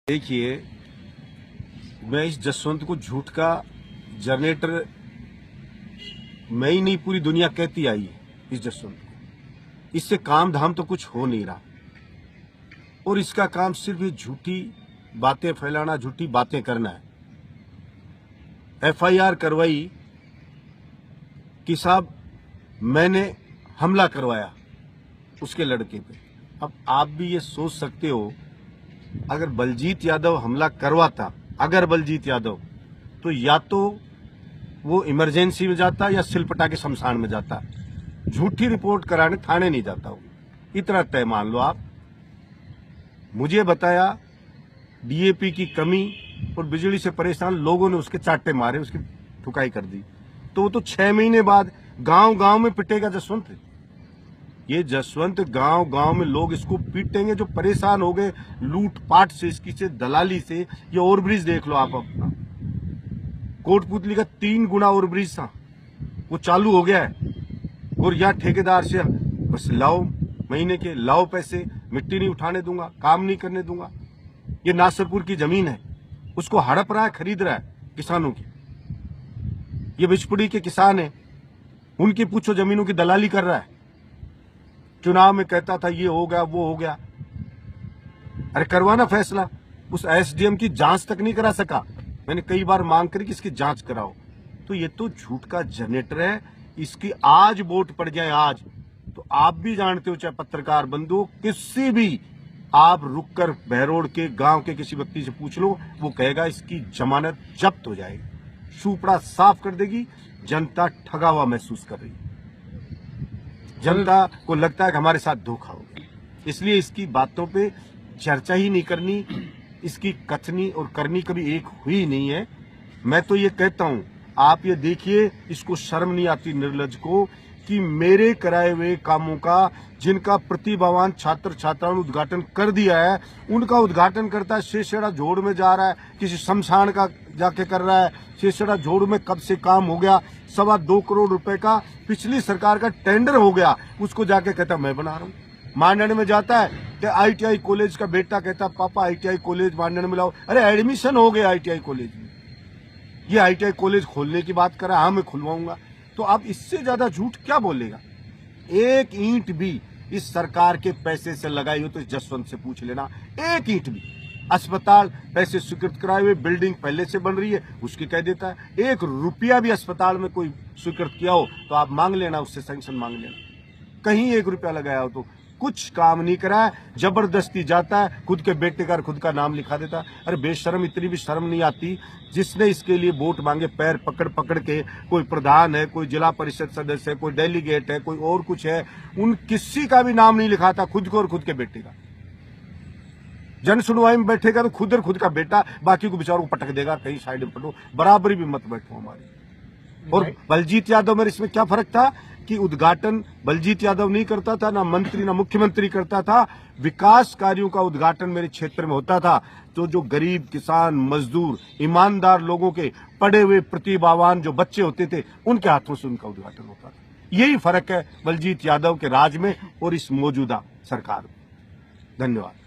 देखिए, मैं इस जसवंत को झूठ का जनरेटर मैं ही नहीं, पूरी दुनिया कहती आई है इस जसवंत को। इससे काम धाम तो कुछ हो नहीं रहा और इसका काम सिर्फ ये झूठी बातें फैलाना, झूठी बातें करना है। एफआईआर करवाई कि साहब मैंने हमला करवाया उसके लड़के पे। अब आप भी ये सोच सकते हो, अगर बलजीत यादव हमला करवाता, अगर बलजीत यादव, तो या तो वो इमरजेंसी में जाता या सिलपटा के शमशान में जाता, झूठी रिपोर्ट कराने थाने नहीं जाता वो। इतना तय मान लो आप। मुझे बताया डीएपी की कमी और बिजली से परेशान लोगों ने उसके चाटे मारे, उसकी ठुकाई कर दी। तो वो तो 6 महीने बाद गांव गांव में पिटेगा जसवंत। ये जसवंत गांव गांव में लोग इसको पीटेंगे जो परेशान हो गए लूटपाट से, इसकी से दलाली से। ये ओवरब्रिज देख लो आप अपना, कोटपुतली का 3 गुना ओवरब्रिज था, वो चालू हो गया है। और या ठेकेदार से बस लाओ, महीने के लाओ पैसे, मिट्टी नहीं उठाने दूंगा, काम नहीं करने दूंगा। ये नासरपुर की जमीन है, उसको हड़प रहा है, खरीद रहा है किसानों की। ये बिचपुड़ी के किसान है, उनकी पूछो जमीनों की दलाली कर रहा है। चुनाव में कहता था ये हो गया वो हो गया। अरे करवाना फैसला, उस एसडीएम की जांच तक नहीं करा सका। मैंने कई बार मांग करी कि इसकी जांच कराओ। तो ये तो झूठ का जनरेटर है। इसकी आज वोट पड़ जाए आज, तो आप भी जानते हो, चाहे पत्रकार बंधु किसी भी, आप रुककर बहरोड़ के गांव के किसी व्यक्ति से पूछ लो, वो कहेगा इसकी जमानत जब्त हो जाएगी, सूपड़ा साफ कर देगी। जनता ठगा हुआ महसूस कर रही है, जनता को लगता है कि हमारे साथ धोखा हो गया। इसलिए इसकी बातों पे चर्चा ही नहीं करनी, इसकी कथनी और करनी कभी एक हुई नहीं है। मैं तो ये कहता हूं, आप ये देखिए, इसको शर्म नहीं आती निर्लज को कि मेरे कराए हुए कामों का, जिनका प्रतिभावान छात्र छात्राओं ने उद्घाटन कर दिया है, उनका उद्घाटन करता है। शेषड़ा जोड़ में जा रहा है, किसी शमशान का जाके कर रहा है। शेषड़ा जोड़ में कब से काम हो गया, 2.25 करोड़ रुपए का पिछली सरकार का टेंडर हो गया, उसको जाके कहता मैं बना रहा हूँ। मांडन में जाता है कि आईटीआई कॉलेज का बेटा कहता पापा आईटीआई कॉलेज मांडन में लाओ। अरे एडमिशन हो गया आईटीआई कॉलेज में, ये आईटीआई कॉलेज खोलने की बात कर रहा है, हाँ मैं खुलवाऊंगा। तो आप इससे ज्यादा झूठ क्या बोलेगा। एक ईंट भी इस सरकार के पैसे से लगाई हो तो इस जसवंत से पूछ लेना, एक ईंट भी। अस्पताल पैसे स्वीकृत कराए हुए, बिल्डिंग पहले से बन रही है, उसकी कह देता है। 1 रुपया भी अस्पताल में कोई स्वीकृत किया हो तो आप मांग लेना, उससे सैंक्शन मांग लेना। कहीं 1 रुपया लगाया हो तो कुछ काम नहीं करा है, जबरदस्ती जाता है, खुद के बेटे का खुद का नाम लिखा देता है। अरे बेशर्म, इतनी भी शर्म नहीं आती। जिसने इसके लिए वोट मांगे पैर पकड़ पकड़ के, कोई प्रधान है, कोई जिला परिषद सदस्य है, कोई डेलीगेट है, कोई और कुछ है, उन किसी का भी नाम नहीं लिखा था, खुद को और खुद के बेटे का। जन सुनवाई में बैठेगा तो खुद और खुद का बेटा, बाकी को बेचारों को पटक देगा, कहीं साइड में पटो, बराबरी भी मत बैठो हमारी। और बलजीत यादव में इसमें क्या फर्क था कि उद्घाटन बलजीत यादव नहीं करता था, ना मंत्री ना मुख्यमंत्री करता था। विकास कार्यों का उद्घाटन मेरे क्षेत्र में होता था, तो जो गरीब किसान, मजदूर, ईमानदार लोगों के पढ़े हुए प्रतिभावान जो बच्चे होते थे, उनके हाथों से उनका उद्घाटन होता था। यही फर्क है बलजीत यादव के राज में और इस मौजूदा सरकार में। धन्यवाद।